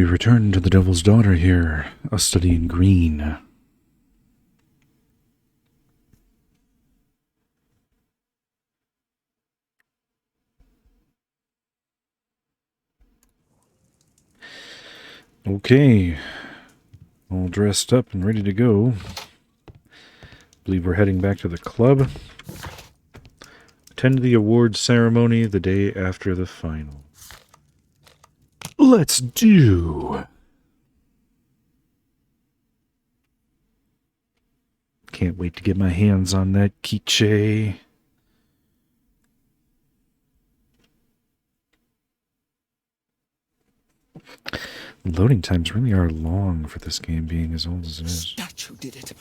We return to the Devil's Daughter here, a study in green. Okay, all dressed up and ready to go. Believe we're heading back to the club. Attend the awards ceremony the day after the final. Let's do. Can't wait to get my hands on that quiche. Loading times really are long for this game being as old as it is. Statue did it.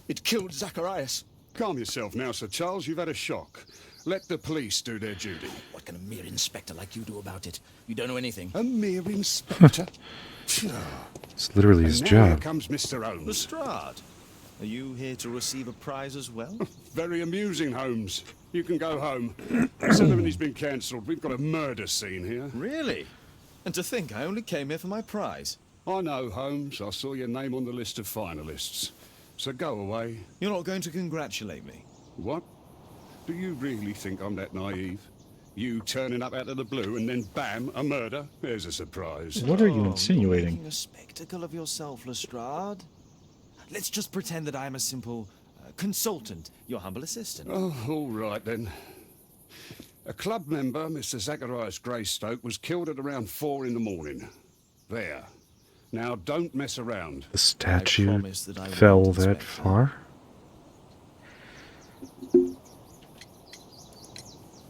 It killed Zacharias. Calm yourself now, Sir Charles. You've had a shock. Let the police do their duty. What can a mere inspector like you do about it? You don't know anything. A mere inspector? It's literally his And now here job. comes Mr. Holmes. Lestrade, are you here to receive a prize as well? Very amusing, Holmes. You can go home. The ceremony's been cancelled. We've got a murder scene here. Really? And to think I only came here for my prize. I know, Holmes. I saw your name on the list of finalists. So go away. You're not going to congratulate me? What? Do you really think I'm that naive? You turning up out of the blue and then bam, a murder? There's a surprise. What are you You're insinuating? making a spectacle of yourself, Lestrade. Let's just pretend that I am a simple consultant, your humble assistant. Oh, all right then. A club member, Mr. Zacharias Greystoke, was killed at around 4 in the morning. There. Now don't mess around. The statue promise that I fell won't, that Inspector. far?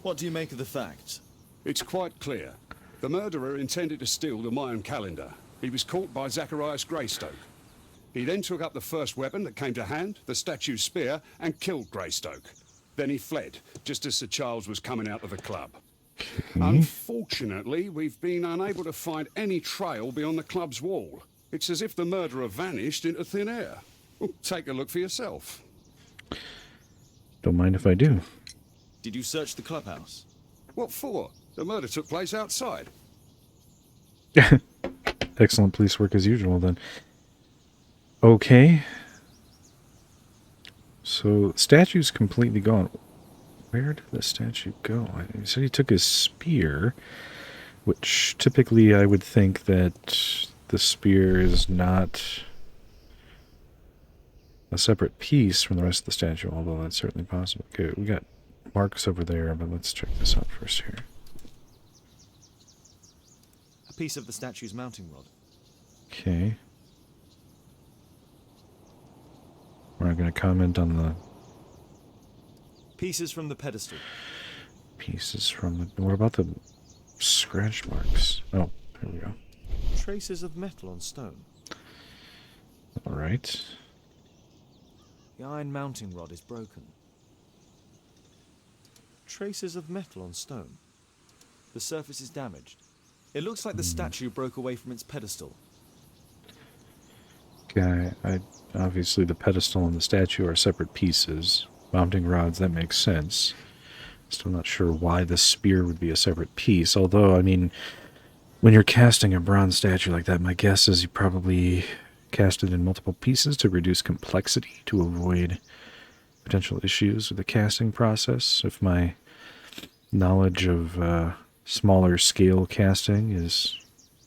What do you make of the facts? It's quite clear. The murderer intended to steal the Mayan calendar. He was caught by Zacharias Greystoke. He then took up the first weapon that came to hand, the statue's spear, and killed Greystoke. Then he fled, just as Sir Charles was coming out of the club. Unfortunately, we've been unable to find any trail beyond the club's wall. It's as if the murderer vanished into thin air. Well, take a look for yourself. Don't mind if I do. Did you search the clubhouse? What for? The murder took place outside. Excellent police work as usual, then. Okay. So, statue's completely gone. Where did the statue go? He said he took his spear, which typically I would think that the spear is not a separate piece from the rest of the statue, although that's certainly possible. Okay, we got marks over there, but let's check this out first here. A piece of the statue's mounting rod. Okay. We're not going to comment on the Pieces from the pedestal. pieces from the... What about the scratch marks? Oh, there we go. Traces of metal on stone. All right. The iron mounting rod is broken. Traces of metal on stone. The surface is damaged. It looks like the statue broke away from its pedestal. Okay, obviously the pedestal and the statue are separate pieces. Mounting rods, that makes sense. Still not sure why the spear would be a separate piece, although, I mean, when you're casting a bronze statue like that, my guess is you probably cast it in multiple pieces to reduce complexity, to avoid potential issues with the casting process. If my knowledge of smaller scale casting is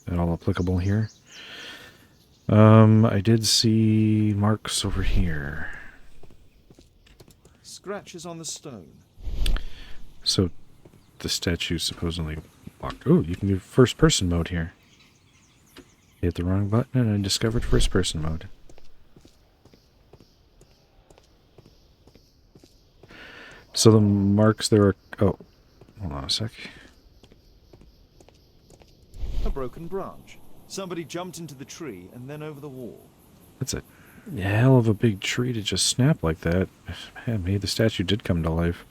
at all applicable here. I did see marks over here. Scratches on the stone. So the statue supposedly walked. Oh, you can do first person mode here. Hit the wrong button and I discovered first person mode. So the marks there are... Oh, hold on a sec. A broken branch. Somebody jumped into the tree and then over the wall. That's a hell of a big tree to just snap like that. Man, maybe the statue did come to life.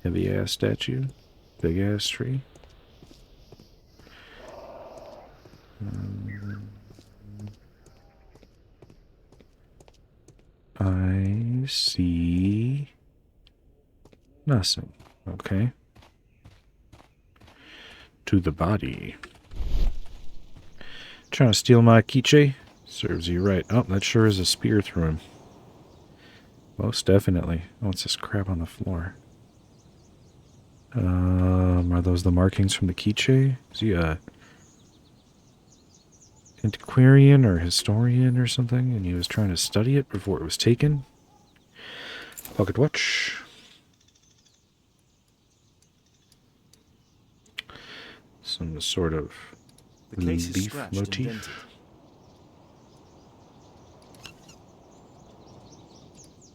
Heavy ass statue. Big ass tree. I see nothing. Okay. To the body. Trying to steal my quiche? Serves you right. Oh, that sure is a spear through him. Most definitely. Oh, what's this crap on the floor? Are those the markings from the quiche? Is he a antiquarian or historian or something, and he was trying to study it before it was taken? Pocket watch. Some sort of The case is leaf scratched and motif. dented.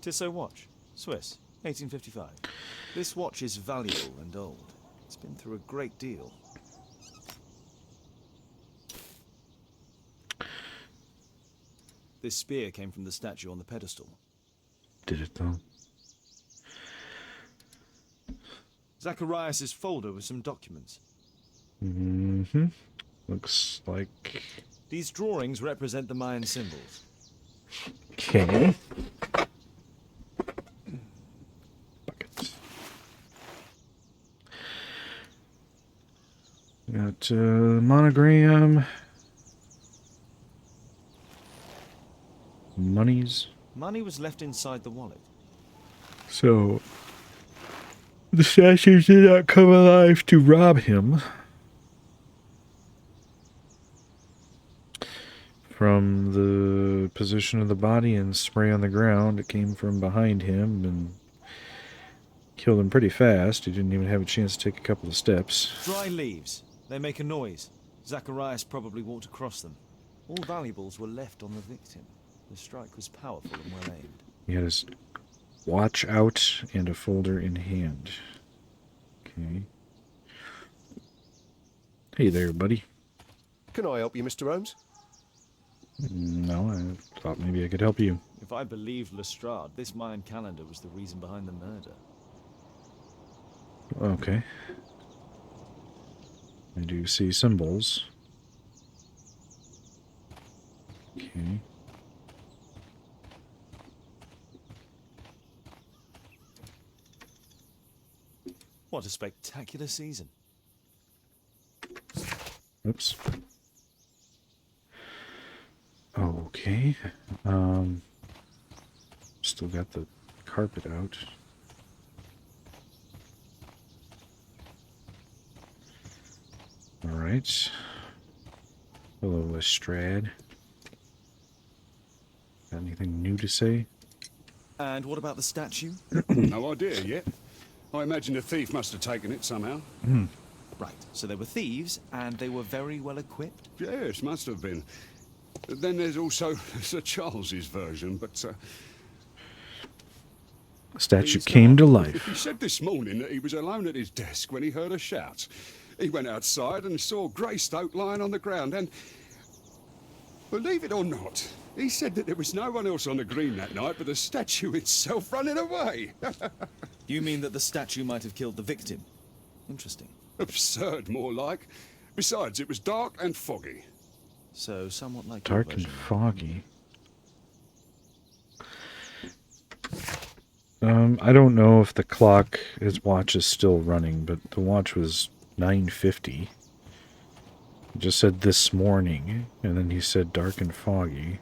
Tissot watch, Swiss, 1855. This watch is valuable and old. It's been through a great deal. This spear came from the statue on the pedestal. Did it though? Zacharias' folder with some documents. Mm-hmm. Looks like... These drawings represent the Mayan symbols. Okay. Buckets. Got monogram. Monies. Money was left inside the wallet. So, the statues did not come alive to rob him. From the position of the body and spray on the ground, it came from behind him and killed him pretty fast. He didn't even have a chance to take a couple of steps. Dry leaves. They make a noise. Zacharias probably walked across them. All valuables were left on the victim. The strike was powerful and well aimed. He had his watch out and a folder in hand. Okay. Hey there, buddy. Can I help you, Mr. Holmes? No, I thought maybe I could help you. If I believed Lestrade, this Mayan calendar was the reason behind the murder. Okay. I do see symbols. Okay. What a spectacular season. Oops. Okay. Still got the carpet out. All right. Hello, Lestrade. Got anything new to say? And what about the statue? No idea yet. I imagine the thief must have taken it somehow. Right, so they were thieves, and they were very well equipped. Yes, must have been. Then there's also Sir Charles's version, but The statue he's came not. to life. He said this morning that he was alone at his desk when he heard a shout. He went outside and saw Greystoke lying on the ground, and believe it or not, he said that there was no one else on the green that night but the statue itself running away. You mean that the statue might have killed the victim? Interesting. Absurd, more like. Besides, it was dark and foggy. So, somewhat like Dark your and version. foggy. I don't know if the clock, his watch is still running, but the watch was 9:50. It just said this morning, and then he said dark and foggy.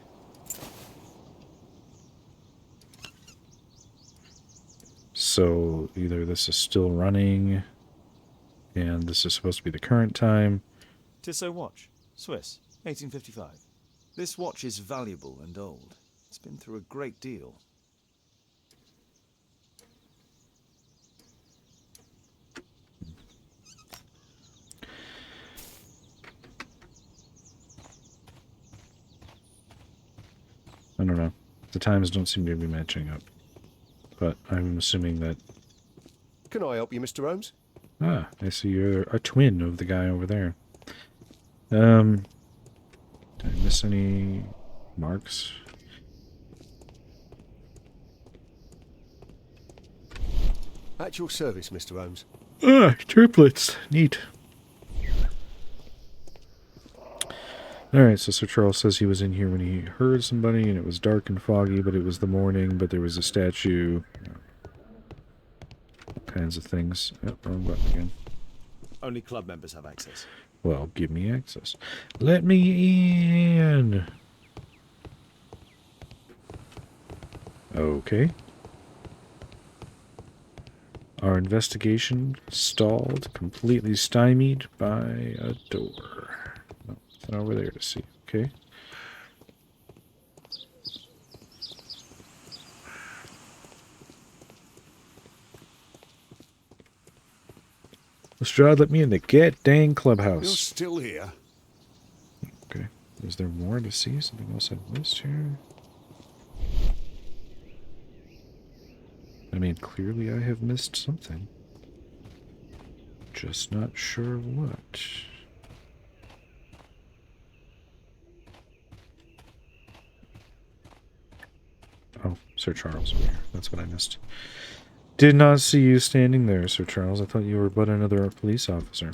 So either this is still running, and this is supposed to be the current time. Tissot watch, Swiss, 1855. This watch is valuable and old. It's been through a great deal. I don't know. The times don't seem to be matching up. But I'm assuming that... Can I help you, Mr. Holmes? Ah, I see you're a twin of the guy over there. Did I miss any marks? At your service, Mr. Holmes. Ah, triplets. Neat. Alright, so Sir Charles says he was in here when he heard somebody, and it was dark and foggy, but it was the morning, but there was a statue. All kinds of things. Oh, wrong button again. Only club members have access. Well, give me access. Let me in. Okay. Our investigation stalled, completely stymied by a door. No, it's over there to see. Okay. Lestrade, let me in the get dang You're clubhouse. still here? Okay. Is there more to see? Something else I've missed here? I mean, clearly I have missed something. Just not sure what. Oh, Sir Charles over here. That's what I missed. Did not see you standing there, Sir Charles. I thought you were but another police officer.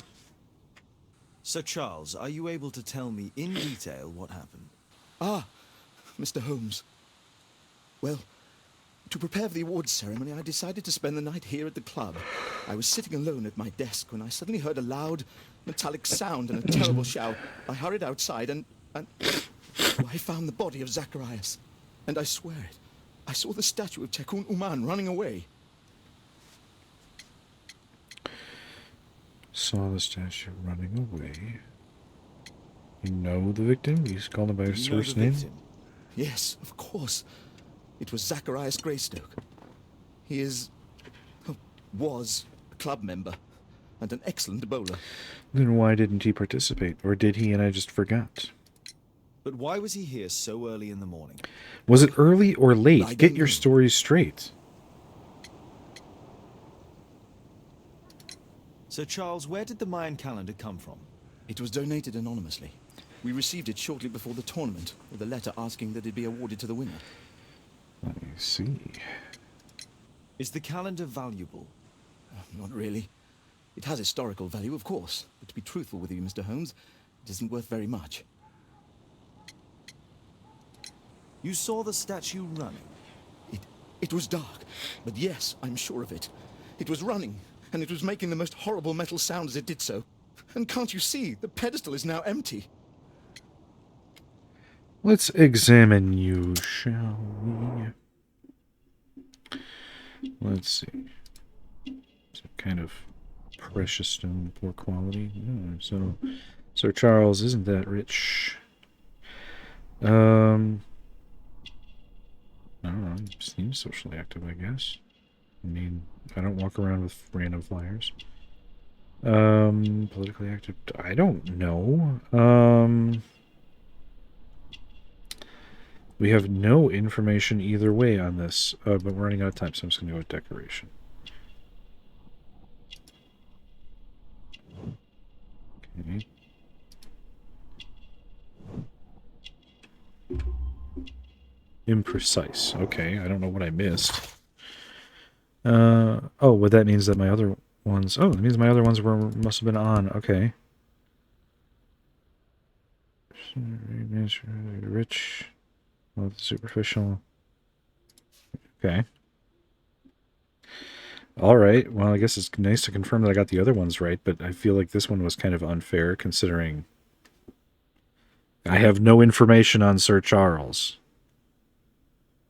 Sir Charles, are you able to tell me in detail what happened? Ah, Mr. Holmes. Well, to prepare for the awards ceremony, I decided to spend the night here at the club. I was sitting alone at my desk when I suddenly heard a loud, metallic sound and a terrible shout. I hurried outside and I found the body of Zacharias. And I swear it, I saw the statue of Tekun Uman running away. Saw the statue running away. You know the victim? You called him by his You know first the name? victim? Yes, of course. It was Zacharias Greystoke. He was a club member and an excellent bowler. Then why didn't he participate? Or did he and I just forgot? But why was he here so early in the morning? Was it early or I late? don't Get your know. stories straight. Sir Charles, where did the Mayan calendar come from? It was donated anonymously. We received it shortly before the tournament, with a letter asking that it be awarded to the winner. Let me see. Is the calendar valuable? Not really. It has historical value, of course, but to be truthful with you, Mr. Holmes, it isn't worth very much. You saw the statue running. It was dark, but yes, I'm sure of it. It was running, and it was making the most horrible metal sound as it did so. And can't you see, the pedestal is now empty. Let's examine you, shall we? Let's see. Some kind of precious stone, poor quality. So, Sir Charles isn't that rich. I don't know. He seems socially active, I guess. I mean, I don't walk around with random flyers. Politically active. I don't know. We have no information either way on this, but we're running out of time, so I'm just going to go with decoration. Okay. Imprecise. Okay, I don't know what I missed. Oh, but that means that my other ones... Oh, that means my other ones must have been on. Okay. Rich... Well, superficial. Okay. Alright, well, I guess it's nice to confirm that I got the other ones right, but I feel like this one was kind of unfair, considering I have no information on Sir Charles.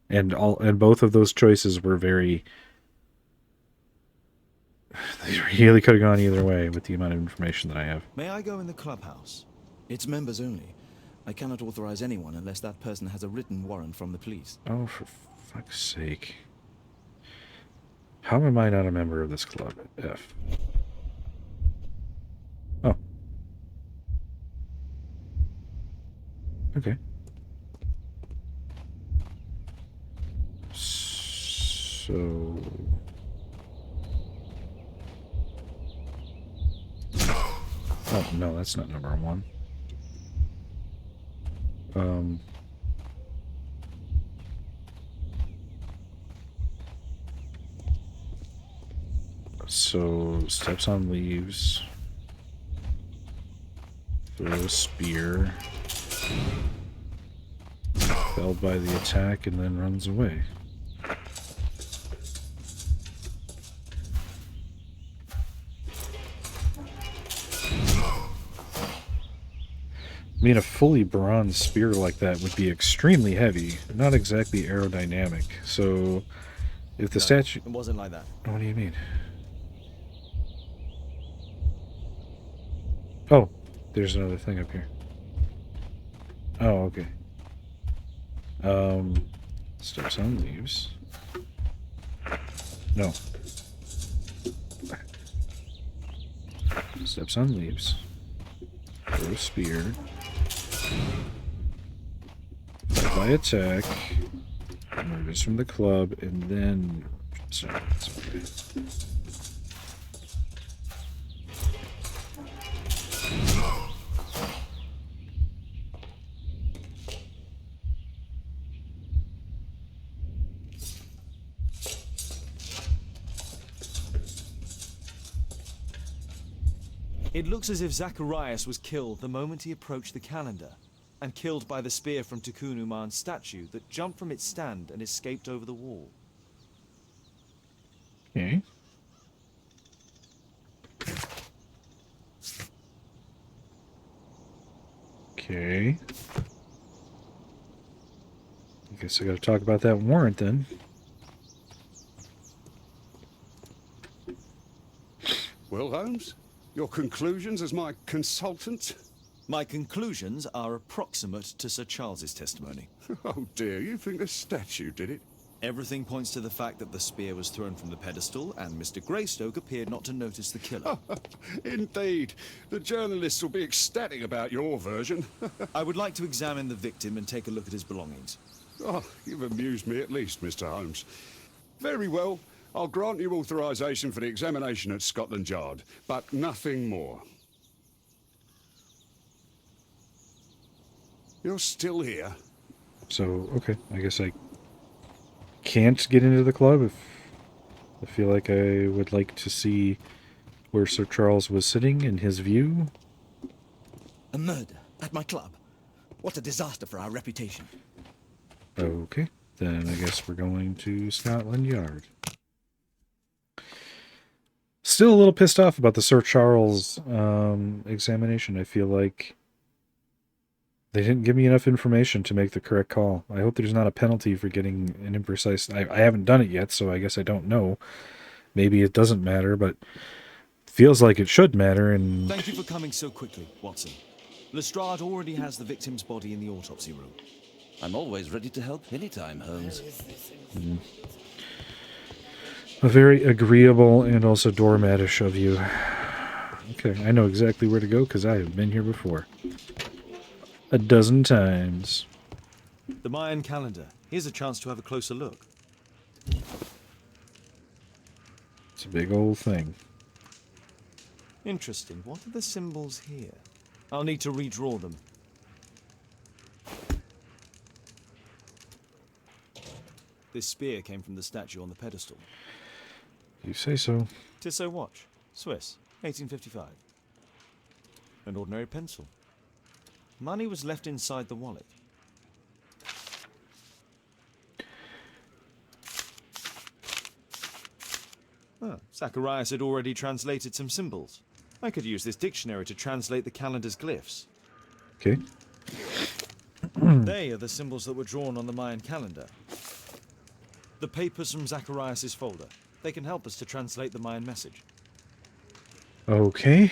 And both of those choices were very... They really could have gone either way with the amount of information that I have. May I go in the clubhouse? It's members only. I cannot authorize anyone unless that person has a written warrant from the police. Oh, for fuck's sake. How am I not a member of this club? F. Oh. Okay. So... Oh, no, that's not number one. So, steps on leaves. Throw a spear. Felled by the attack and then runs away. I mean, a fully bronze spear like that would be extremely heavy, not exactly aerodynamic. So, if the No, statue... it wasn't like that. What do you mean? Oh, there's another thing up here. Oh, okay. Steps on leaves. No. Steps on leaves. Throw spear. By attack. Moves from the club, and then... Sorry, it's okay. It looks as if Zacharias was killed the moment he approached the calendar, and killed by the spear from Tukunuman's statue that jumped from its stand and escaped over the wall. Okay. Okay. I guess I gotta talk about that warrant then. Well, Holmes, your conclusions as my consultant? My conclusions are approximate to Sir Charles's testimony. Oh dear, you think the statue did it? Everything points to the fact that the spear was thrown from the pedestal, and Mr. Greystoke appeared not to notice the killer. Indeed. The journalists will be ecstatic about your version. I would like to examine the victim and take a look at his belongings. Oh, you've amused me at least, Mr. Holmes. Very well. I'll grant you authorization for the examination at Scotland Yard, but nothing more. You're still here? So, okay, I guess I can't get into the club if I feel like I would like to see where Sir Charles was sitting in his view. A murder at my club. What a disaster for our reputation. Okay, then I guess we're going to Scotland Yard. Still a little pissed off about the Sir Charles examination. I feel like they didn't give me enough information to make the correct call. I hope there's not a penalty for getting an imprecise... I haven't done it yet, so I guess I don't know. Maybe it doesn't matter, but feels like it should matter, and... Thank you for coming so quickly, Watson. Lestrade already has the victim's body in the autopsy room. I'm always ready to help anytime, Holmes. A very agreeable and also doormatish of you. Okay, I know exactly where to go because I have been here before. A dozen times. The Mayan calendar. Here's a chance to have a closer look. It's a big old thing. Interesting. What are the symbols here? I'll need to redraw them. This spear came from the statue on the pedestal. You say so. Tissot watch. Swiss. 1855. An ordinary pencil. Money was left inside the wallet. Ah, Zacharias had already translated some symbols. I could use this dictionary to translate the calendar's glyphs. Okay. They are the symbols that were drawn on the Mayan calendar. The papers from Zacharias' folder. They can help us to translate the Mayan message. Okay,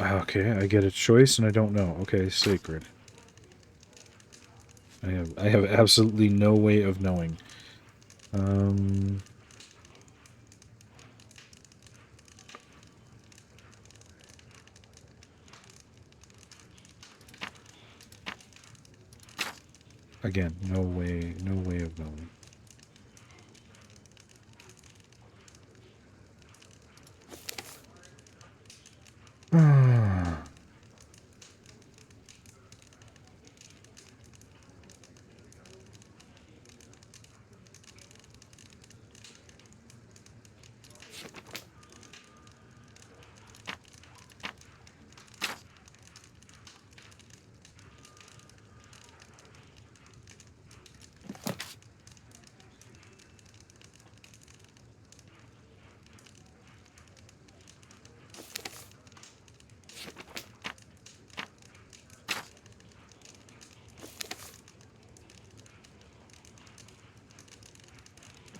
okay, I get a choice and I don't know. Okay, sacred. I have absolutely no way of knowing. Again, no way of knowing.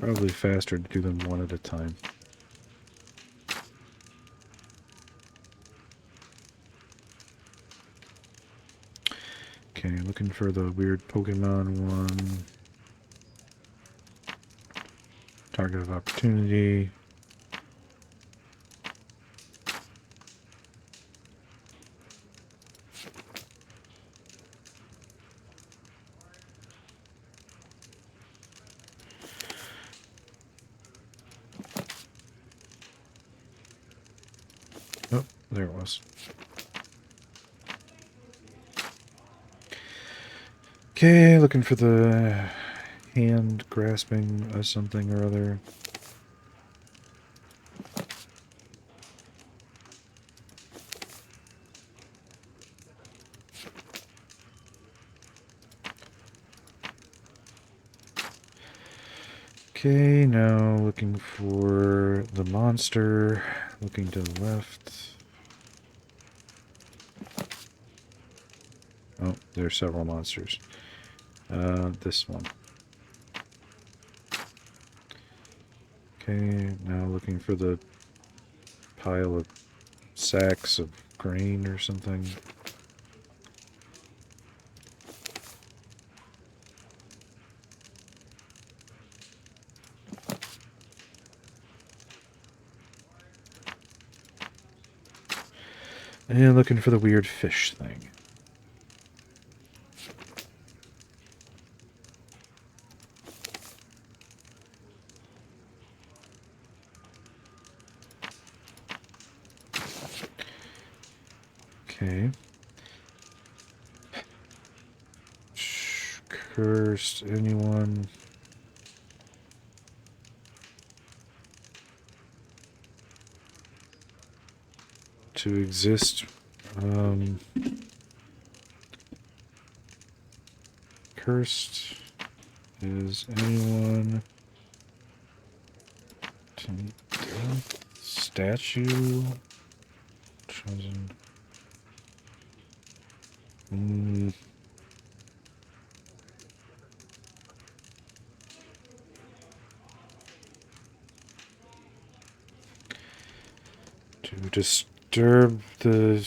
Probably faster to do them one at a time. Okay, looking for the weird Pokemon one. Target of opportunity. Oh, there it was. Okay, looking for the hand grasping something or other. Okay, now looking for the monster. Looking to the left. Oh, there's several monsters. This one. Okay, now looking for the pile of sacks of grain or something. And looking for the weird fish thing. Okay. Cursed, anyone? To exist. Cursed is anyone to meet death? Statue chosen. To disturb the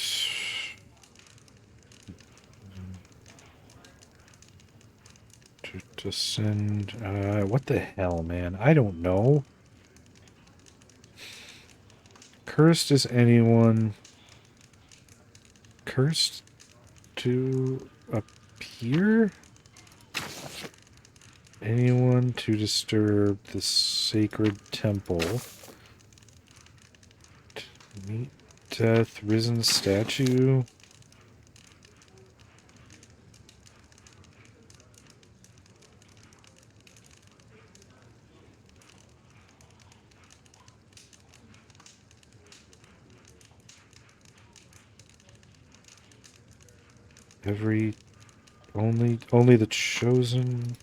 to send what the hell, man? I don't know. Cursed is anyone cursed to appear? Anyone to disturb the sacred temple. To meet death, risen statue. Only the chosen.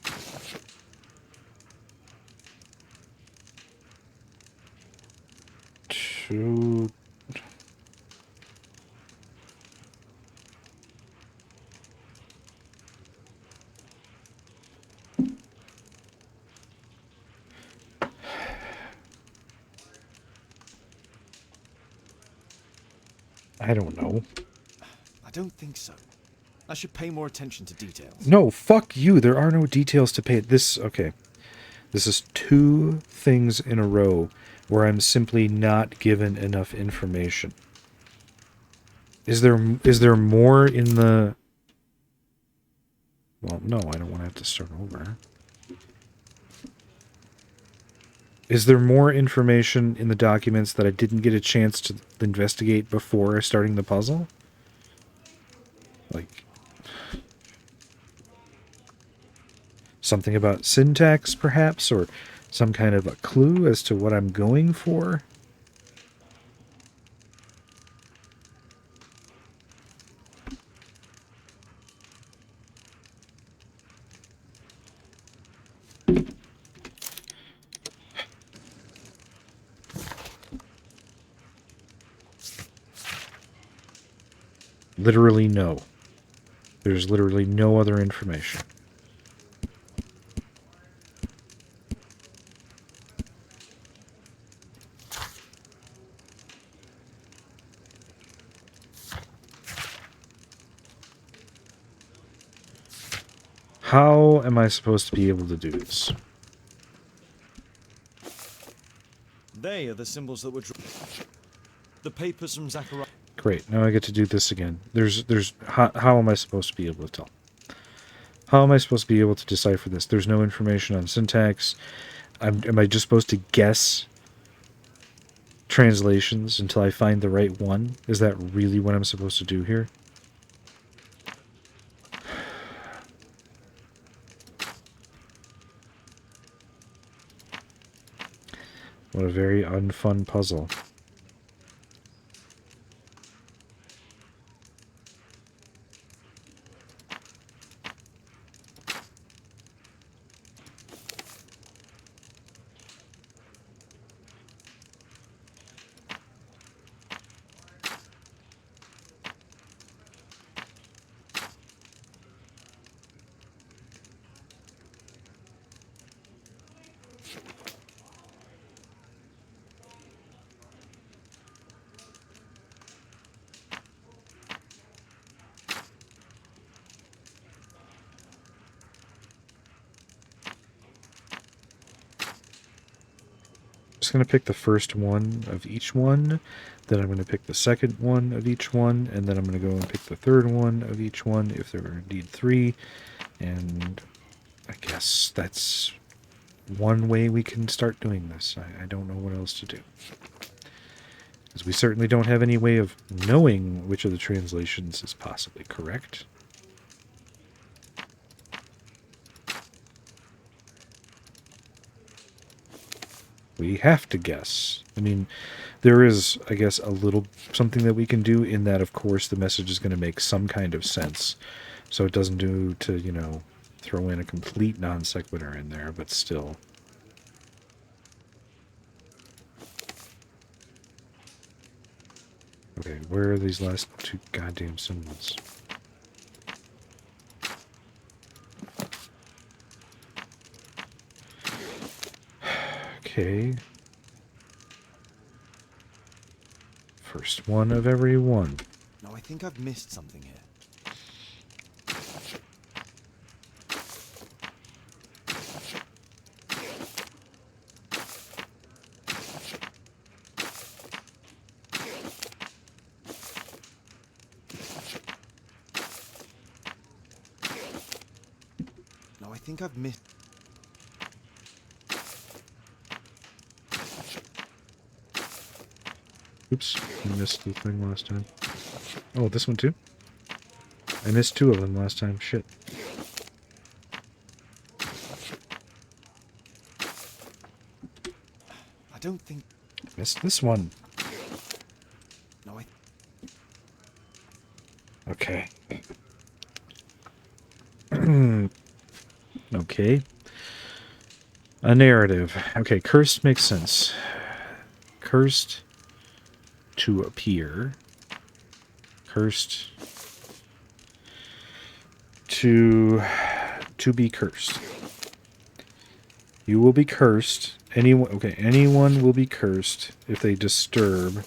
To I don't know. I don't think so. I should pay more attention to details. No, fuck you. There are no details to pay. Okay. This is 2 things in a row where I'm simply not given enough information. Is there more in the... Well, no, I don't want to have to start over. Is there more information in the documents that I didn't get a chance to investigate before starting the puzzle? Like... Something about syntax, perhaps? Or some kind of a clue as to what I'm going for? Literally no. There's literally no other information. How am I supposed to be able to do this? They are the symbols that were drawn. The papers from Zacharias. Great. Now I get to do this again. How am I supposed to be able to tell? How am I supposed to be able to decipher this? There's no information on syntax. Am I just supposed to guess translations until I find the right one? Is that really what I'm supposed to do here? What a very unfun puzzle. Just going to pick the first one of each one, then I'm going to pick the second one of each one, and then I'm going to go and pick the third one of each one, if there are indeed three, and I guess that's one way we can start doing this. I don't know what else to do. Because we certainly don't have any way of knowing which of the translations is possibly correct. We have to guess. I mean, there is, I guess, a little something that we can do in that, of course, the message is going to make some kind of sense. So it doesn't do to, you know, throw in a complete non sequitur in there, but still. Okay, where are these last two goddamn symbols? Okay. First one of every one. No, I think I've missed something here. No, I think I've missed. Oops, I missed the thing last time. Oh, this one too? I missed two of them last time. Shit. I don't think. Missed this one. No, I. Okay. Okay. A narrative. Okay, cursed makes sense. Cursed to appear. Cursed to be cursed. You will be cursed. Anyone will be cursed if they disturb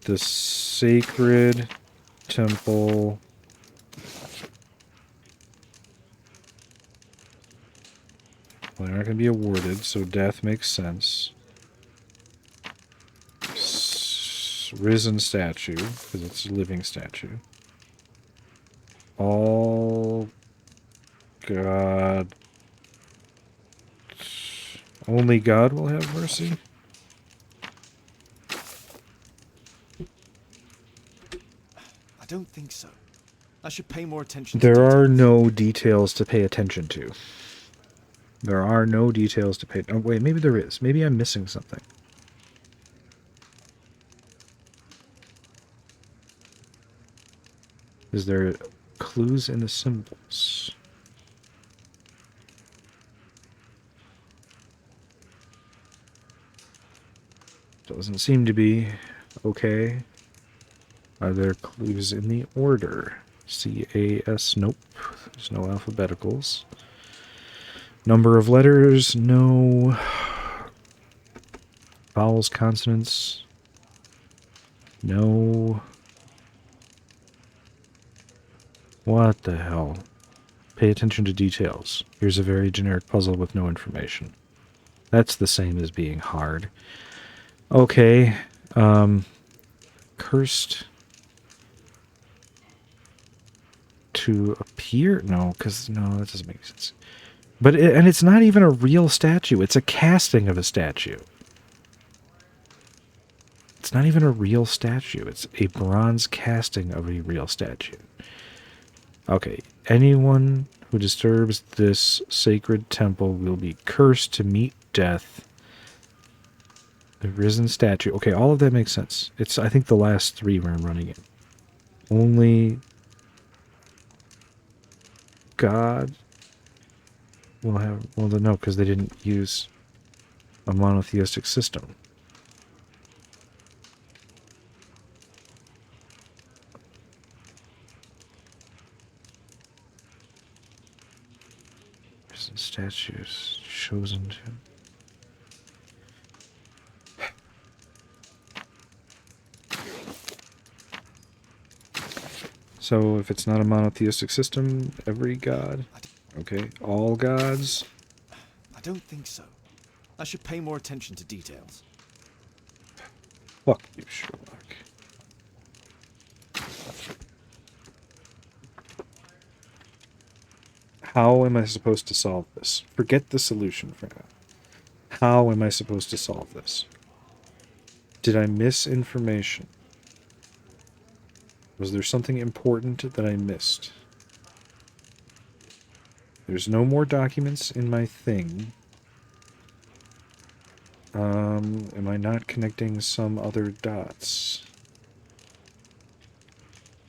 the sacred temple Well, they're not going to be awarded, so death makes sense. Risen statue, because it's a living statue. All God. Only God will have mercy? I don't think so. I should pay more attention to There are details. no details to pay attention to. There are no details to pay... Oh, wait, maybe there is. Maybe I'm missing something. Is there clues in the symbols? Doesn't seem to be. Okay. Are there clues in the order? C-A-S, nope. There's no alphabeticals. Number of letters, no. Vowels, consonants, no. What the hell? Pay attention to details. Here's a very generic puzzle with no information. That's the same as being hard. Okay. Cursed to appear? No, because no, that doesn't make sense. But and it's not even a real statue. It's a casting of a statue. It's not even a real statue. It's a bronze casting of a real statue. Okay. Anyone who disturbs this sacred temple will be cursed to meet death. The risen statue. Okay, all of that makes sense. It's, I think, the last three where I'm running it. Only God will have... Well, no, because they didn't use a monotheistic system. Risen statues chosen to... So if it's not a monotheistic system, every god? Okay, all gods? I don't think so. I should pay more attention to details. Fuck you, Sherlock. How am I supposed to solve this? Forget the solution for now. How am I supposed to solve this? Did I miss information? Was there something important that I missed? There's no more documents in my thing. Am I not connecting some other dots?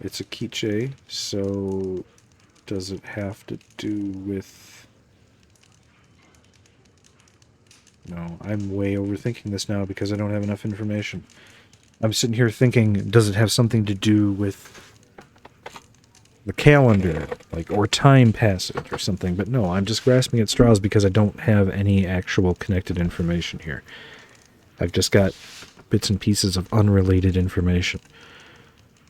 It's a quiche, so does it have to do with... No, I'm way overthinking this now because I don't have enough information. I'm sitting here thinking, does it have something to do with the calendar, like, or time passage or something? But no, I'm just grasping at straws because I don't have any actual connected information here. I've just got bits and pieces of unrelated information.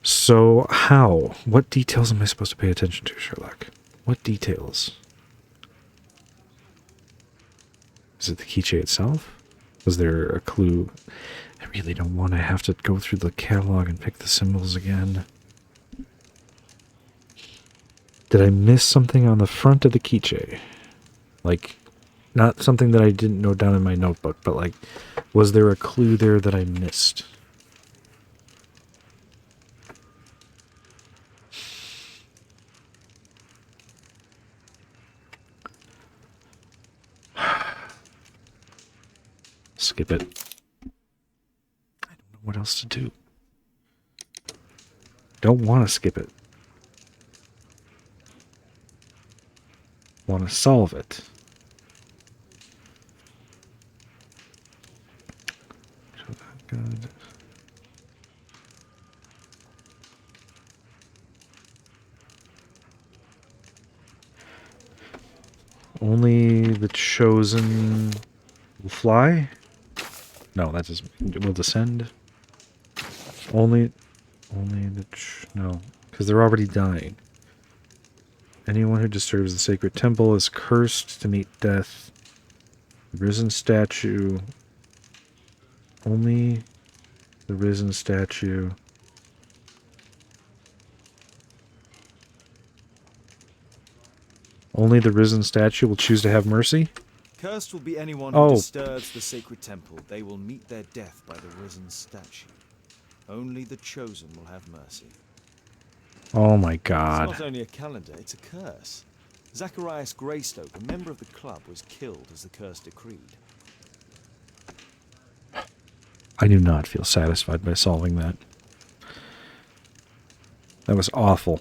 So how? What details am I supposed to pay attention to, Sherlock? What details? Is it the quiche itself? Was there a clue? I really don't want to have to go through the catalog and pick the symbols again. Did I miss something on the front of the quiche? Like, not something that I didn't note down in my notebook, but like, was there a clue there that I missed? Skip it. I don't know what else to do. Don't want to skip it. Want to solve it. Good. Only the chosen will fly? No, that doesn't... Will descend? Only the... No, because they're already dying. Anyone who disturbs the sacred temple is cursed to meet death. The risen statue... Only the risen statue... Only the risen statue will choose to have mercy? Cursed will be anyone who disturbs the sacred temple. They will meet their death by the risen statue. Only the chosen will have mercy. Oh my god. It's not only a calendar, it's a curse. Zacharias Greystoke, a member of the club, was killed as the curse decreed. I do not feel satisfied by solving that. That was awful.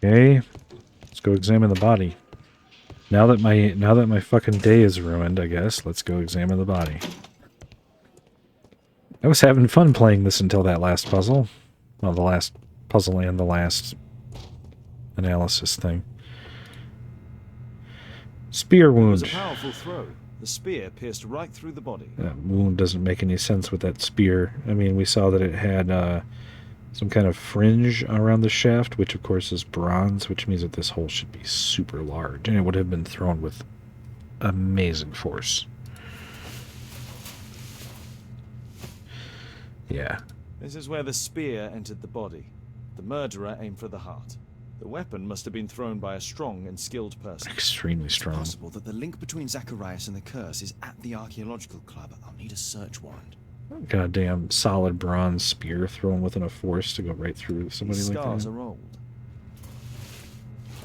Okay, let's go examine the body. Now that my fucking day is ruined, I guess let's go examine the body. I was having fun playing this until that last puzzle. Well, the last puzzle and the last analysis thing. Spear It was wound. a powerful throw. The spear pierced right through the body. That wound doesn't make any sense with that spear. I mean, we saw that it had some kind of fringe around the shaft, which of course is bronze, which means that this hole should be super large, and it would have been thrown with amazing force. Yeah. This is where the spear entered the body. The murderer aimed for the heart. The weapon must have been thrown by a strong and skilled person. Extremely It's strong. possible that the link between Zacharias and the curse is at the archaeological club. I'll need a search warrant. Goddamn solid bronze spear thrown with enough force to go right through somebody These like scars that. are old.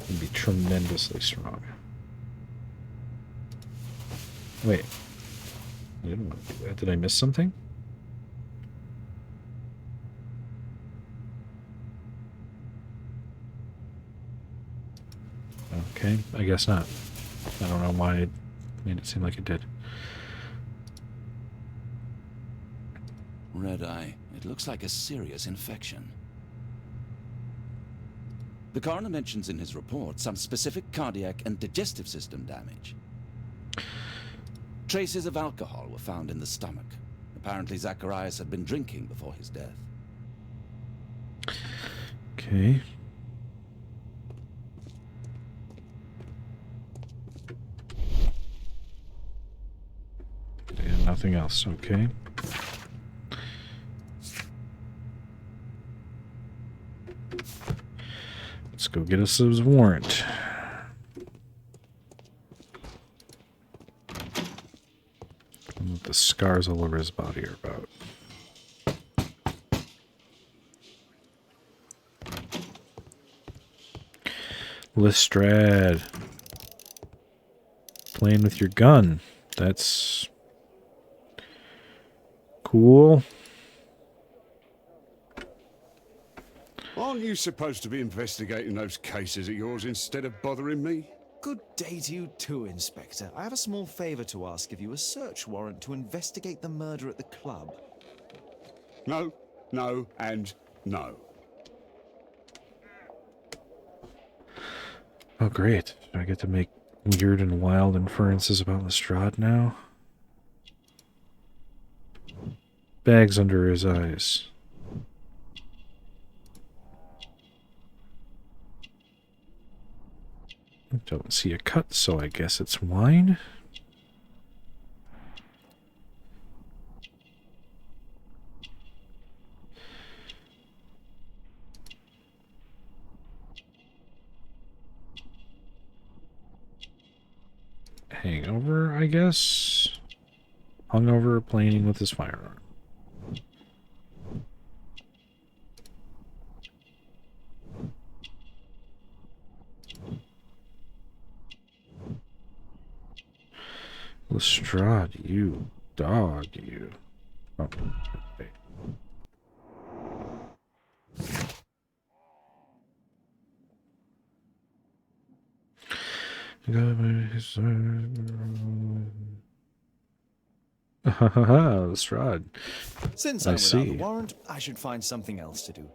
It'd be tremendously strong. Wait. I didn't want to do that. Did I miss something? Okay, I guess not. I don't know why it made it seem like it did. Red eye. It looks like a serious infection. The coroner mentions in his report some specific cardiac and digestive system damage. Traces of alcohol were found in the stomach. Apparently Zacharias had been drinking before his death. Okay. And nothing else, okay. Let's go get us his warrant. And what the scars all over his body are about. Lestrade. Playing with your gun. That's cool. Aren't you supposed to be investigating those cases of yours instead of bothering me? Good day to you too, Inspector. I have a small favor to ask of you, a search warrant to investigate the murder at the club. No, no, and no. Oh, great. I get to make weird and wild inferences about Lestrade now. Bags under his eyes. I don't see a cut, so I guess it's wine. Hangover, I guess. Hungover, playing with his firearm. Lestrade, you dog, you. Oh, okay. Lestrade. Since I I'm without see. the warrant, I should find something else to do.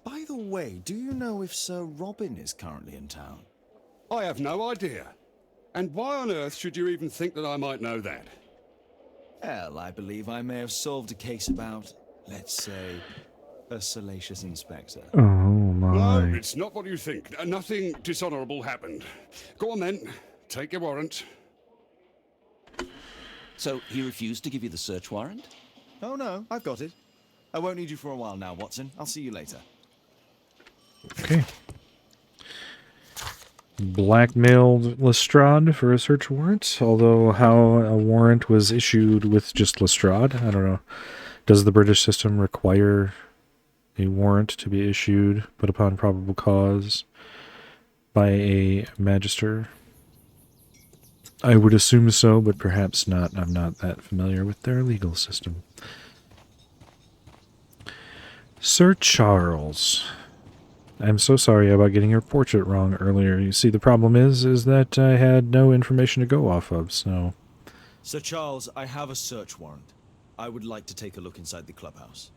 By the way, do you know if Sir Robin is currently in town? I have no idea. And why on earth should you even think that I might know that? Well, I believe I may have solved a case about, let's say, a salacious inspector. Oh my. No, it's not what you think. Nothing dishonorable happened. Go on then. Take your warrant. So he refused to give you the search warrant? Oh no, I've got it. I won't need you for a while now, Watson. I'll see you later. Okay. Blackmailed Lestrade for a search warrant, although how a warrant was issued with just Lestrade, I don't know. Does the British system require a warrant to be issued, but upon probable cause, by a magister? I would assume so, but perhaps not. I'm not that familiar with their legal system. Sir Charles. I'm so sorry about getting your portrait wrong earlier. You see, the problem is that I had no information to go off of, so... Sir Charles, I have a search warrant. I would like to take a look inside the clubhouse.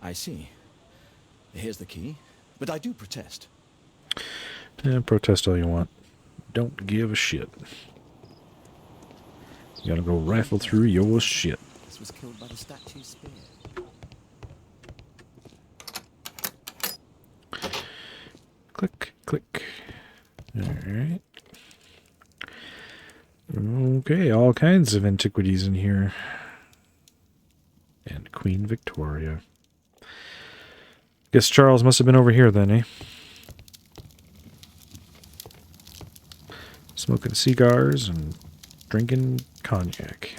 I see. Here's the key. But I do protest. Protest all you want. Don't give a shit. You gotta go rifle through your shit. This was killed by the statue's spear. Click, click. Alright. Okay, all kinds of antiquities in here. And Queen Victoria. Guess Charles must have been over here then, eh? Smoking cigars and drinking cognac.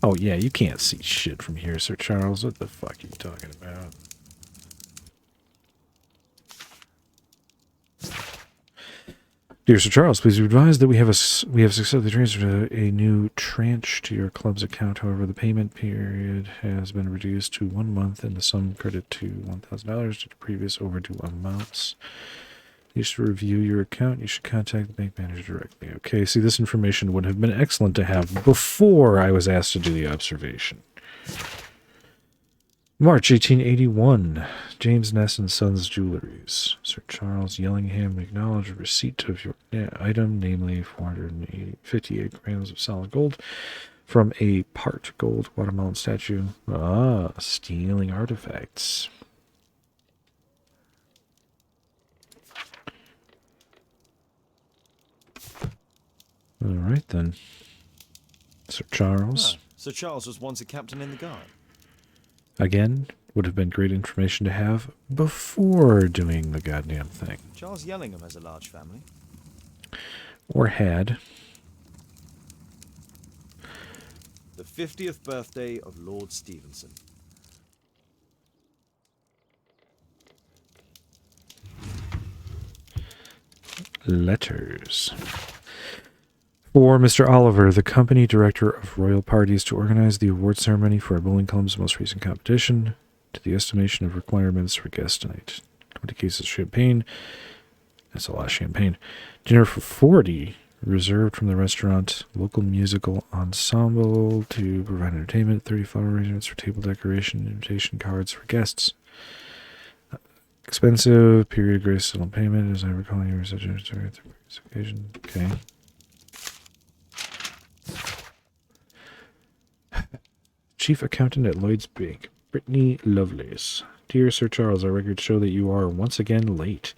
Oh yeah, you can't see shit from here, Sir Charles. What the fuck are you talking about? Dear Sir Charles, please be advised that we have successfully transferred a new tranche to your club's account. However, the payment period has been reduced to 1 month and the sum credit to $1,000 to the previous overdue amounts. You should review your account. You should contact the bank manager directly. Okay, see, this information would have been excellent to have before I was asked to do the observation. March 1881. James Ness and Sons Jewelries. Sir Charles Yellingham acknowledged receipt of your item, namely 458 grams of solid gold from a part gold watermelon statue. Ah, stealing artifacts. All right, then. Sir Charles. Sir Charles was once a captain in the guard. Again, would have been great information to have before doing the goddamn thing. Charles Yellingham has a large family. Or had. The 50th birthday of Lord Stevenson. Letters. For Mr. Oliver, the company director of royal parties, to organize the award ceremony for our Bowling Club's most recent competition, to the estimation of requirements for guest tonight. 20 cases of champagne. That's a lot of champagne. Dinner for 40, reserved from the restaurant. Local musical ensemble to provide entertainment. 30 flower arrangements for table decoration. Invitation cards for guests. Expensive. Period grace settled payment. As I recall, you were such a occasion. Okay. Chief Accountant at Lloyd's Bank, Brittany Lovelace. Dear Sir Charles, our records show that you are once again late,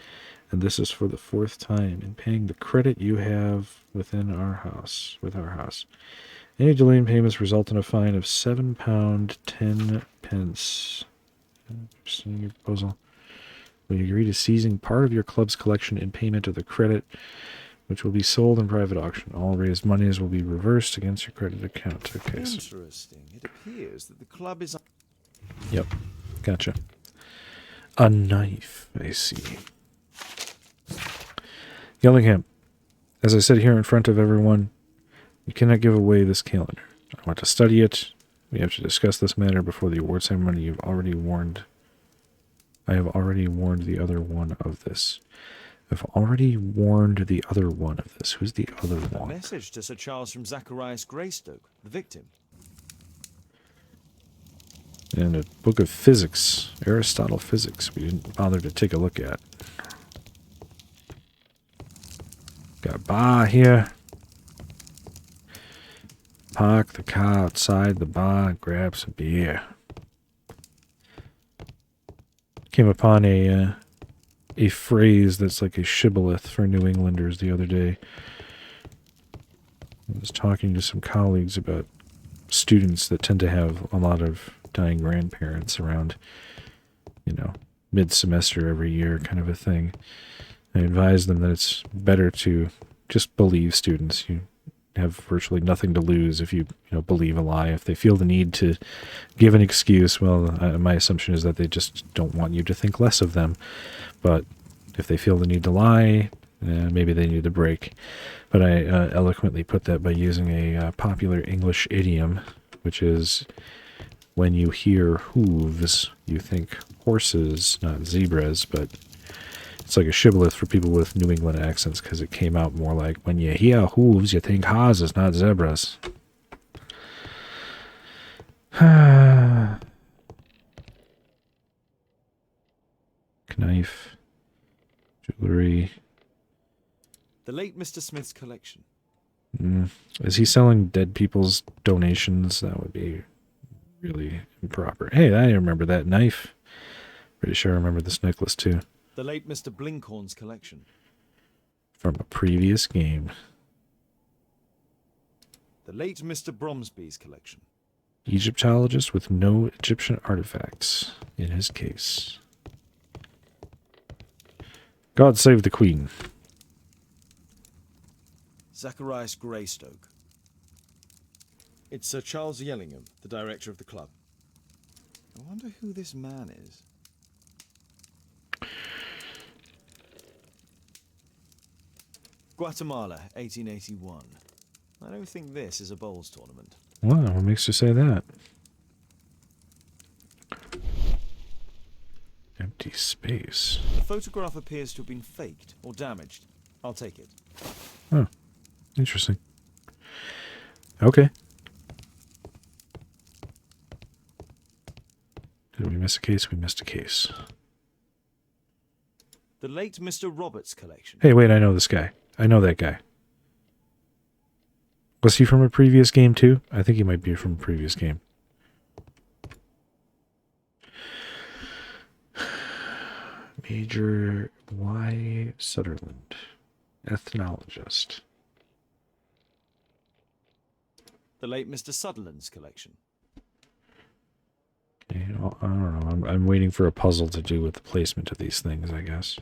and this is for the 4th time in paying the credit you have with our house. Any delay in payments result in a fine of £7 10 pence. Interesting your proposal. Will you agree to seizing part of your club's collection in payment of the credit, which will be sold in private auction? All raised monies will be reversed against your credit account. Okay. Interesting. It appears that the club is... Yep. Gotcha. A knife, I see. Yellingham, as I said here in front of everyone, you cannot give away this calendar. I want to study it. We have to discuss this matter before the award ceremony. I have already warned the other one of this. I've already warned the other one of this. Who's the other A one? message to Sir Charles from Zacharias Greystoke, the victim. And a book of physics, Aristotle Physics, we didn't bother to take a look at. Got a bar here. Park the car outside the bar and grab some beer. Came upon a phrase that's like a shibboleth for New Englanders the other day. I was talking to some colleagues about students that tend to have a lot of dying grandparents around, mid-semester every year kind of a thing. I advised them that it's better to just believe students. You have virtually nothing to lose if you believe a lie. If they feel the need to give an excuse, well, my assumption is that they just don't want you to think less of them. But if they feel the need to lie, maybe they need a break. But I eloquently put that by using a popular English idiom, which is, when you hear hooves, you think horses, not zebras, but it's like a shibboleth for people with New England accents because it came out more like, when you hear hooves, you think horses, not zebras. Knife, jewelry. The late Mr. Smith's collection. Is he selling dead people's donations? That would be really improper. Hey, I remember that knife. Pretty sure I remember this necklace too. The late Mr. Blinkhorn's collection. From a previous game. The late Mr. Bromsby's collection. Egyptologist with no Egyptian artifacts in his case. God save the Queen. Zacharias Greystoke. It's Sir Charles Yellingham, the director of the club. I wonder who this man is. Guatemala, 1881. I don't think this is a bowls tournament. Wow, what makes you say that? Empty space. The photograph appears to have been faked or damaged. I'll take it. Oh, interesting. Okay. Did we miss a case? We missed a case. The late Mr. Roberts' collection. Hey, wait, I know this guy. I know that guy. Was he from a previous game too? I think he might be from a previous game. Major Y. Sutherland. Ethnologist. The late Mr. Sutherland's collection. Okay, I don't know. I'm waiting for a puzzle to do with the placement of these things, I guess.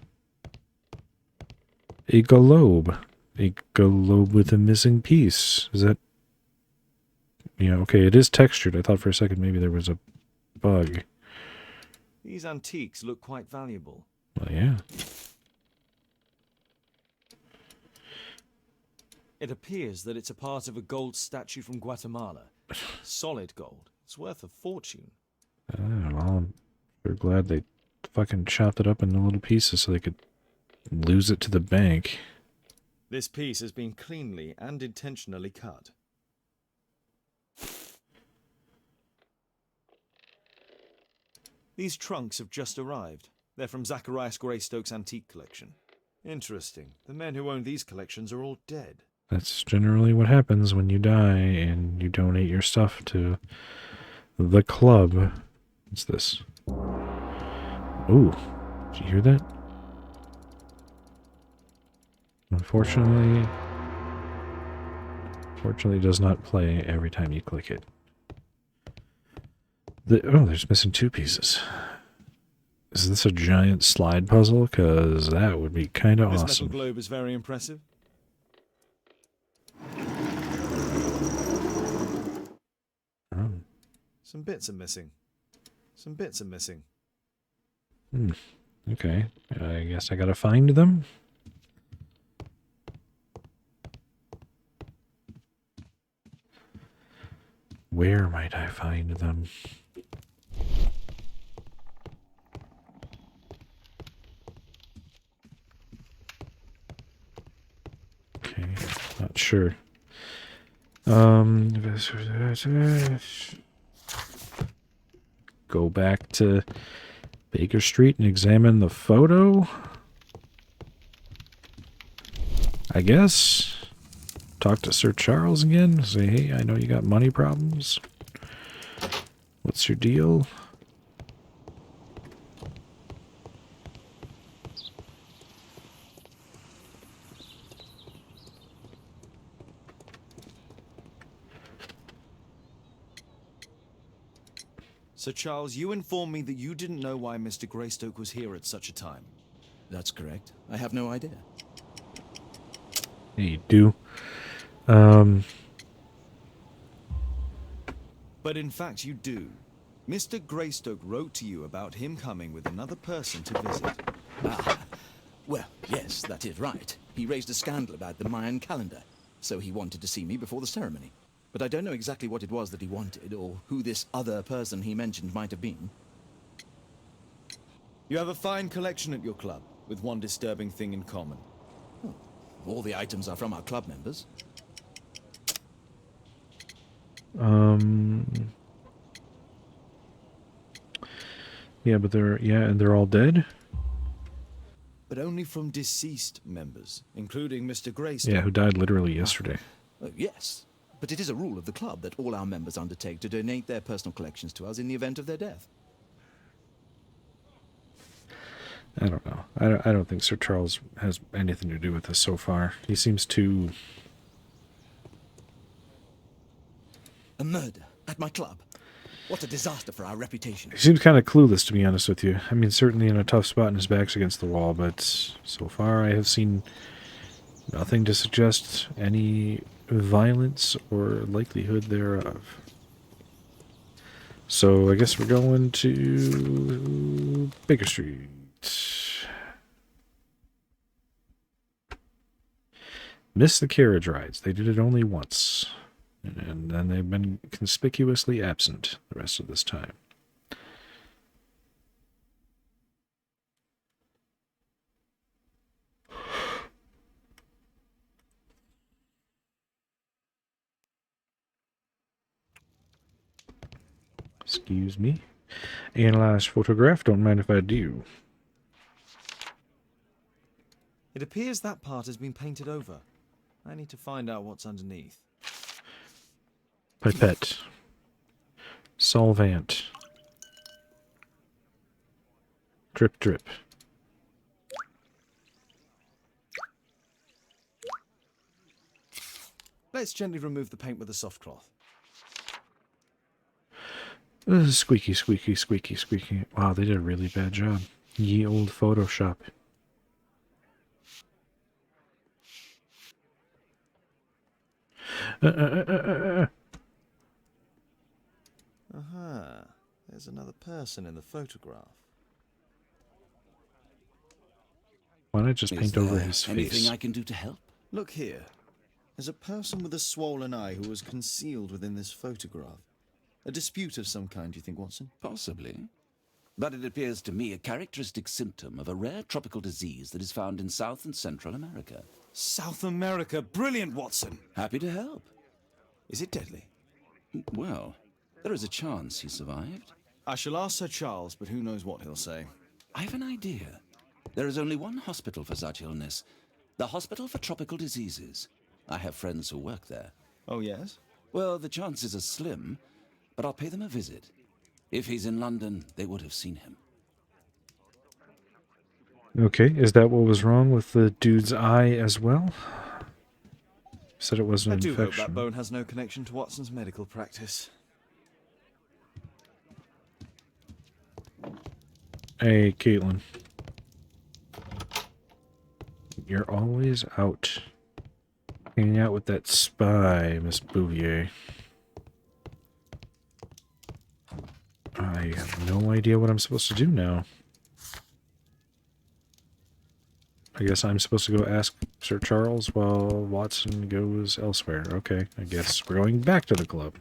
A globe. A globe with a missing piece. Is that... Yeah, okay, it is textured. I thought for a second maybe there was a bug. These antiques look quite valuable. Well, yeah. It appears that it's a part of a gold statue from Guatemala. Solid gold. It's worth a fortune. I don't know. I'm glad they fucking chopped it up into little pieces so they could lose it to the bank. This piece has been cleanly and intentionally cut. These trunks have just arrived. They're from Zacharias Greystoke's antique collection. Interesting. The men who own these collections are all dead. That's generally what happens when you die and you donate your stuff to the club. What's this? Ooh, did you hear that? Unfortunately, it does not play every time you click it. Oh, there's missing two pieces. Is this a giant slide puzzle? Because that would be kind of awesome. This metal globe is very impressive. Oh. Some bits are missing. Some bits are missing. Okay. I guess I gotta find them. Where might I find them? Okay, not sure. Go back to Baker Street and examine the photo, I guess. Talk to Sir Charles again. Say, hey, I know you got money problems. What's your deal? Sir Charles, you informed me that you didn't know why Mr. Greystoke was here at such a time. That's correct. I have no idea. Yeah, you do. But in fact, you do. Mr. Greystoke wrote to you about him coming with another person to visit. Ah, well, yes, that is right. He raised a scandal about the Mayan calendar, so he wanted to see me before the ceremony. but I don't know exactly what it was that he wanted, or who this other person he mentioned might have been. You have a fine collection at your club, with one disturbing thing in common. All the items are from our club members. Yeah, but they're all dead? But only from deceased members, including Mr. Greystoke. Yeah, who died literally yesterday. Yes, but it is a rule of the club that all our members undertake to donate their personal collections to us in the event of their death. I don't know. I don't think Sir Charles has anything to do with this so far. He seems too... A murder at my club. What a disaster for our reputation. He seems kind of clueless, to be honest with you. I mean, certainly in a tough spot and his back's against the wall, but so far I have seen nothing to suggest any violence or likelihood thereof. So I guess we're going to Baker Street. Missed the carriage rides. They did it only once. And then they've been conspicuously absent the rest of this time. Excuse me. Analyze photograph. Don't mind if I do. It appears that part has been painted over. I need to find out what's underneath. Pipette. Solvant. Drip drip. Let's gently remove the paint with a soft cloth. Squeaky, squeaky, squeaky, squeaky. Wow, they did a really bad job. Ye old Photoshop. Aha. There's another person in the photograph. Why not just paint over his anything face? I can do to help? Look here. There's a person with a swollen eye who was concealed within this photograph. A dispute of some kind, you think, Watson? Possibly. But it appears to me a characteristic symptom of a rare tropical disease that is found in South and Central America. South America! Brilliant, Watson! Happy to help. Is it deadly? Well, there is a chance he survived. I shall ask Sir Charles, but who knows what he'll say. I have an idea. There is only one hospital for such illness. The Hospital for Tropical Diseases. I have friends who work there. Oh, yes? Well, the chances are slim, but I'll pay them a visit. If he's in London, they would have seen him. Okay, is that what was wrong with the dude's eye as well? Said it was an I do hope infection. that bone has no connection to Watson's medical practice. Hey, Caitlin. You're always out. Hanging out with that spy, Miss Bouvier. I have no idea what I'm supposed to do now. I guess I'm supposed to go ask Sir Charles while Watson goes elsewhere. Okay, I guess we're going back to the club.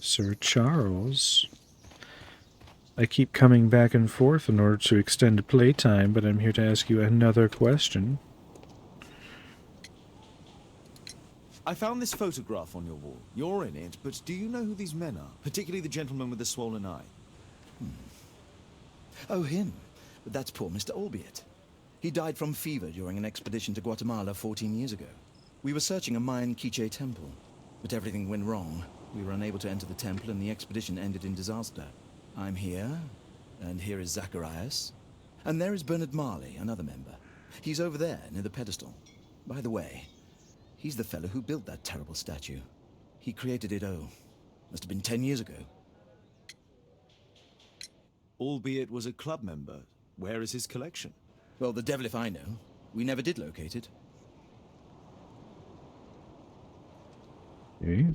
Sir Charles. I keep coming back and forth in order to extend playtime, but I'm here to ask you another question. I found this photograph on your wall. You're in it, but do you know who these men are? Particularly the gentleman with the swollen eye. Oh, him. But that's poor Mr. Albeit. He died from fever during an expedition to Guatemala 14 years ago. We were searching a Mayan Quiche temple, but everything went wrong. We were unable to enter the temple, and the expedition ended in disaster. I'm here, and here is Zacharias, and there is Bernard Marley, another member. He's over there, near the pedestal. By the way, he's the fellow who built that terrible statue. He created it, must have been 10 years ago. Albeit was a club member. Where is his collection? Well, the devil if I know. We never did locate it. Okay.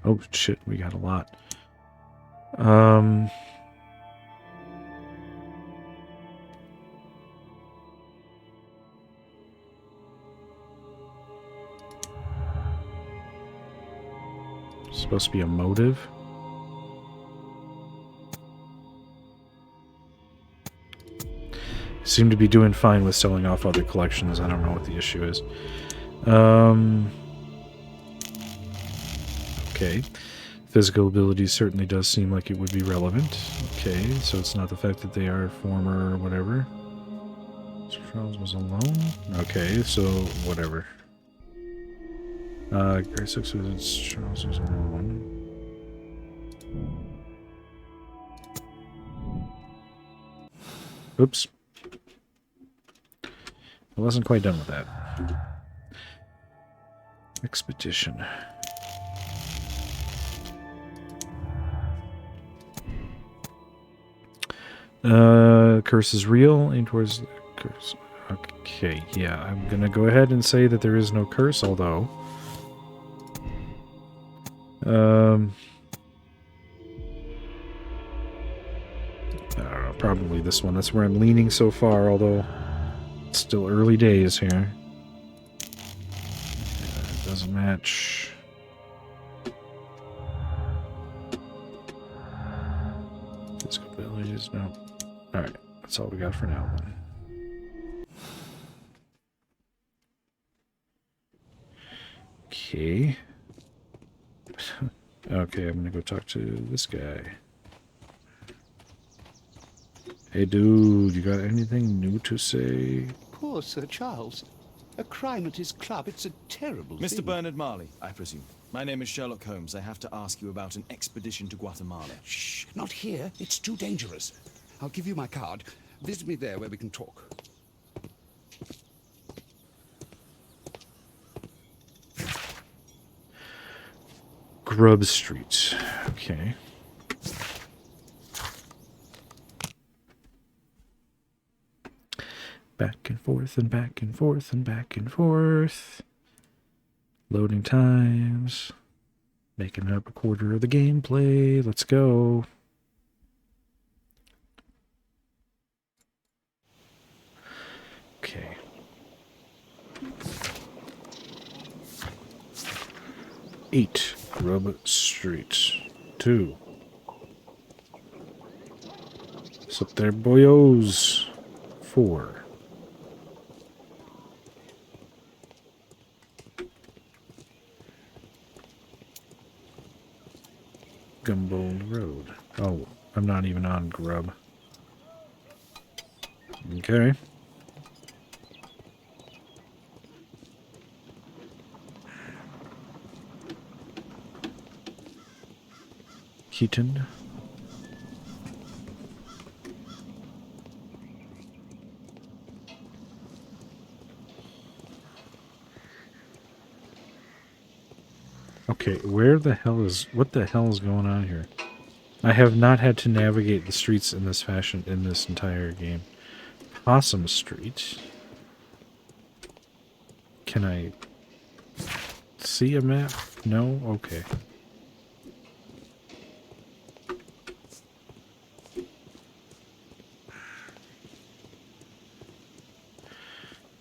Oh shit, we got a lot. Supposed to be a motive. Seem to be doing fine with selling off other collections. I don't know what the issue is. Okay. Physical ability certainly does seem like it would be relevant. Okay, so it's not the fact that they are former whatever. Charles was alone? Okay, so whatever. Grade 6 was Charles was alone. Oops. I wasn't quite done with that. Expedition. Curse is real. Aim towards the curse. Okay, yeah, I'm gonna go ahead and say that there is no curse, although... I don't know, probably this one. That's where I'm leaning so far, although it's still early days here. It doesn't match. Physical abilities, no. Alright, that's all we got for now then. Okay. Okay, I'm gonna go talk to this guy. Hey dude, you got anything new to say? Poor Sir Charles. A crime at his club, it's a terrible thing. Mr. Bernard Marley, I presume. My name is Sherlock Holmes. I have to ask you about an expedition to Guatemala. Shh, not here. It's too dangerous. I'll give you my card. Visit me there where we can talk. Grub Street. Okay. Back and forth and back and forth and back and forth. Loading times. Making up a quarter of the gameplay. Let's go. Okay. Eight. Grub Street. 2. What's up there, boyos? 4. Gumbold Road. Oh, I'm not even on Grub. Okay. Keaton. Okay, where the hell is... What the hell is going on here? I have not had to navigate the streets in this fashion in this entire game. Possum Street. Can I see a map? No? Okay.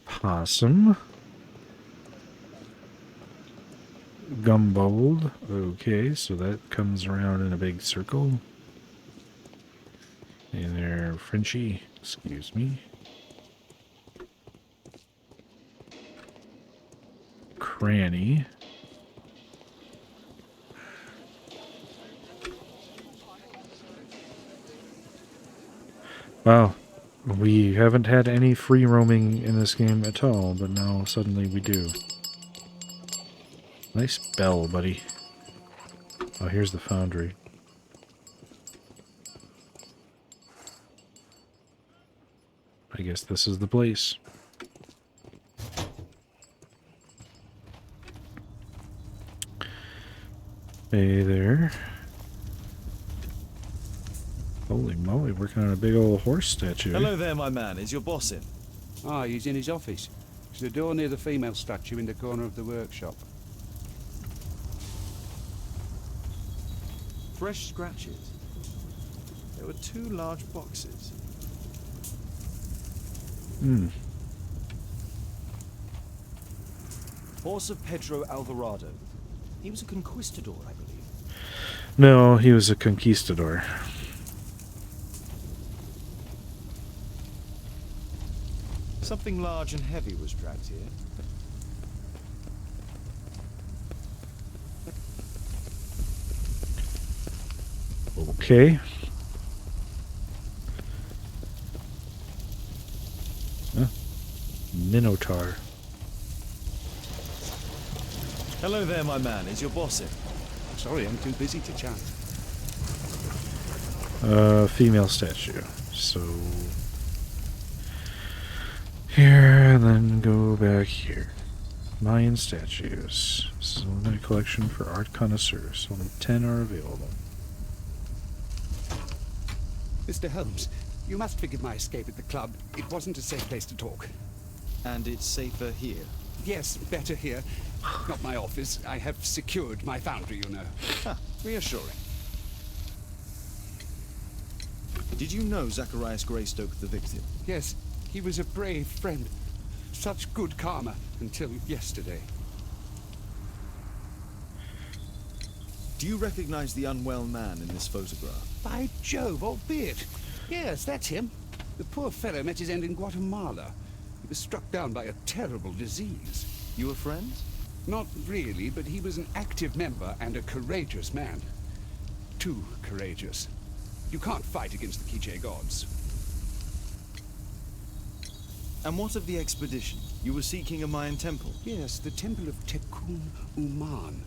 Possum. Gumbold. Okay, so that comes around in a big circle. Hey there, Frenchie. Excuse me. Cranny. Wow. We haven't had any free roaming in this game at all, but now suddenly we do. Nice bell, buddy. Oh, here's the foundry. I guess this is the place. Hey there. Holy moly, working on a big old horse statue. Hello there, my man. Is your boss in? Ah, he's in his office. There's a door near the female statue in the corner of the workshop. Fresh scratches. There were 2 large boxes. Hmm. Horse of Pedro Alvarado. He was a conquistador, I believe. No, he was a conquistador. Something large and heavy was dragged here. Okay. Minotaur. Hello there, my man. Is your boss in? Sorry, I'm too busy to chat. Female statue. So here, and then go back here. Mayan statues. This is a limited collection for art connoisseurs. Only 10 are available. Mr. Holmes, you must forgive my escape at the club. It wasn't a safe place to talk. And it's safer here. Yes, better here. Not my office. I have secured my foundry, you know. Ha, reassuring. Did you know Zacharias Greystoke, the victim? Yes, he was a brave friend. Such good karma until yesterday. Do you recognize the unwell man in this photograph? By Jove, albeit. Yes, that's him. The poor fellow met his end in Guatemala. He was struck down by a terrible disease. You were friends? Not really, but he was an active member and a courageous man. Too courageous. You can't fight against the Quiche gods. And what of the expedition? You were seeking a Mayan temple? Yes, the temple of Tekun Uman.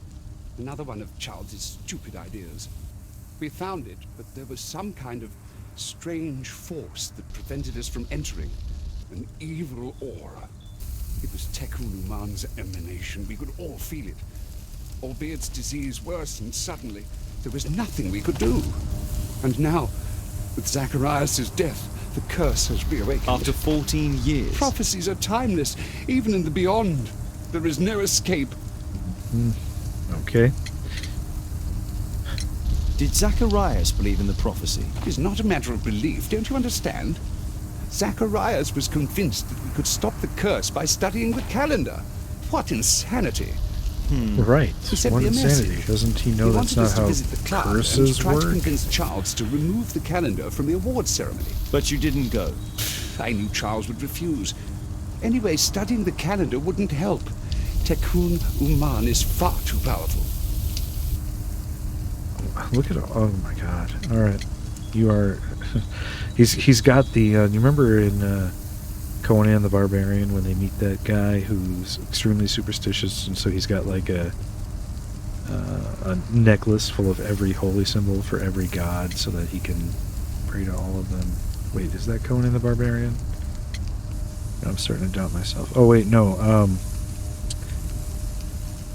Another one of Charles's stupid ideas. We found it, but there was some kind of strange force that prevented us from entering. An evil aura. It was Tekun Uman's emanation. We could all feel it. Albeit its disease worsened suddenly, there was nothing we could do. And now, with Zacharias' death, the curse has reawakened. After 14 years. Prophecies are timeless, even in the beyond. There is no escape. Okay. Did Zacharias believe in the prophecy? It is not a matter of belief, don't you understand? Zacharias was convinced that we could stop the curse by studying the calendar. What insanity! Right. He sent What me a insanity. message. Doesn't he know He that's wanted not us to how visit the club and curses try to work? convince Charles to remove the calendar from the awards ceremony. But you didn't go. I knew Charles would refuse. Anyway, studying the calendar wouldn't help. Tekun Uman is far too powerful. Look at oh my god. All right. You are he's got the you remember in Conan the Barbarian when they meet that guy who's extremely superstitious, and so he's got like a necklace full of every holy symbol for every god so that he can pray to all of them. Wait, is that Conan the Barbarian? I'm starting to doubt myself. Oh wait, no.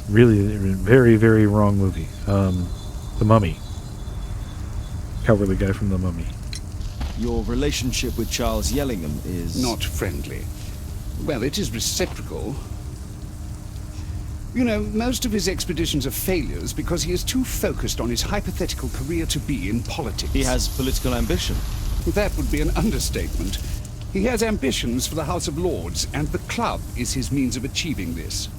Really very, very wrong movie. The Mummy. Cowardly guy from The Mummy. Your relationship with Charles Yellingham is... Not friendly. Well, it is reciprocal. You know, most of his expeditions are failures because he is too focused on his hypothetical career to be in politics. He has political ambition. That would be an understatement. He has ambitions for the House of Lords, and the club is his means of achieving this.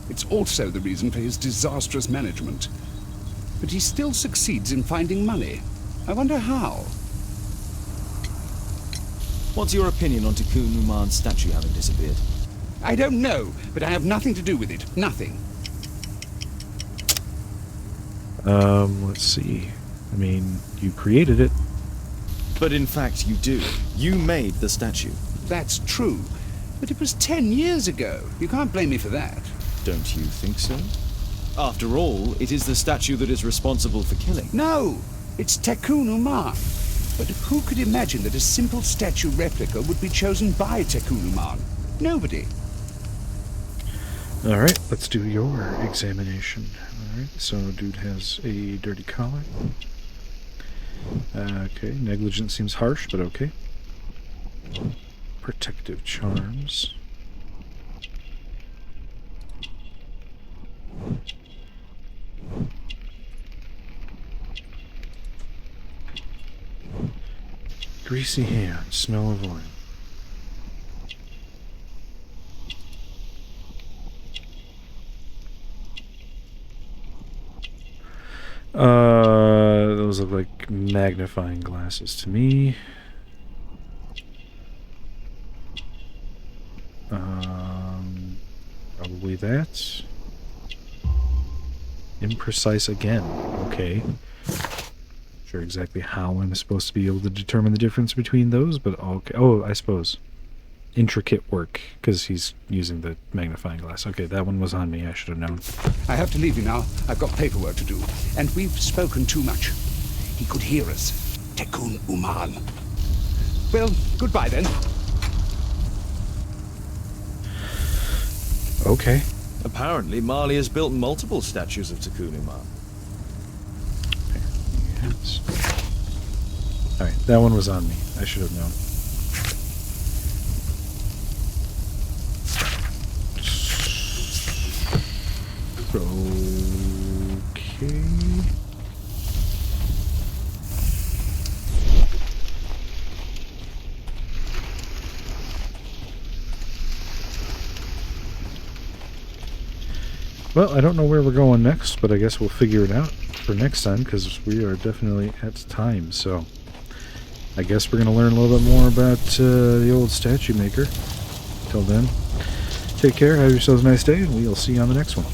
It's also the reason for his disastrous management. But he still succeeds in finding money. I wonder how. What's your opinion on Tekun Uman's statue having disappeared? I don't know, but I have nothing to do with it. Nothing. Let's see. I mean, you created it. But in fact, you do. You made the statue. That's true. But it was 10 years ago. You can't blame me for that. Don't you think so? After all, it is the statue that is responsible for killing. No, it's Tekun Uman. But who could imagine that a simple statue replica would be chosen by Tekun Uman? Nobody. Alright, let's do your examination. Alright, so dude has a dirty collar. Okay, negligence seems harsh, but okay. Protective charms. Greasy hands, smell of oil. Those look like magnifying glasses to me. Probably that. Imprecise again. Okay. Not sure exactly how I'm supposed to be able to determine the difference between those, but okay. Oh, I suppose. Intricate work, because he's using the magnifying glass. Okay, that one was on me. I should have known. I have to leave you now. I've got paperwork to do. And we've spoken too much. He could hear us. Tekun Uman. Well, goodbye then. Okay. Apparently, Marley has built multiple statues of Takunuman. Yes. Alright, that one was on me. I should have known. Okay. Well, I don't know where we're going next, but I guess we'll figure it out for next time, because we are definitely at time, so I guess we're going to learn a little bit more about the old statue maker. Till then, take care, have yourselves a nice day, and we'll see you on the next one.